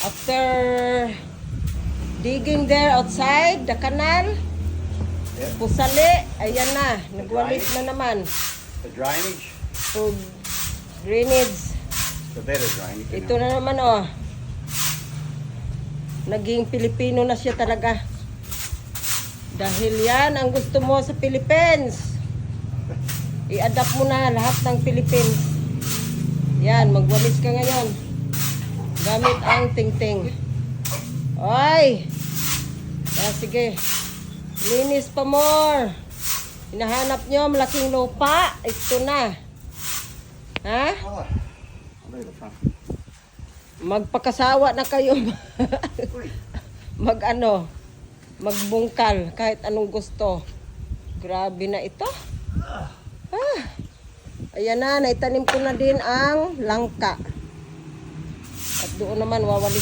After digging there outside the canal, pusali, ayan na, nagwalis na naman. The drainage. So, drainage. The better drainage. Ito na naman oh. Naging Pilipino na siya talaga. Dahil yan ang gusto mo sa Philippines. I-adapt mo na lahat ng Philippines. Yan, magwalis ka ngayon. Gamit ang tingting. Oy! Sige. Linis pa more. Hinahanap nyo malaking lupa. Ito na. Ha? Oh, I'll do the front. Magpakasawa na kayo. Magbungkal kahit anong gusto. Grabe na ito. Ayan na, naitanim ko na din ang langka. At doon naman wawalis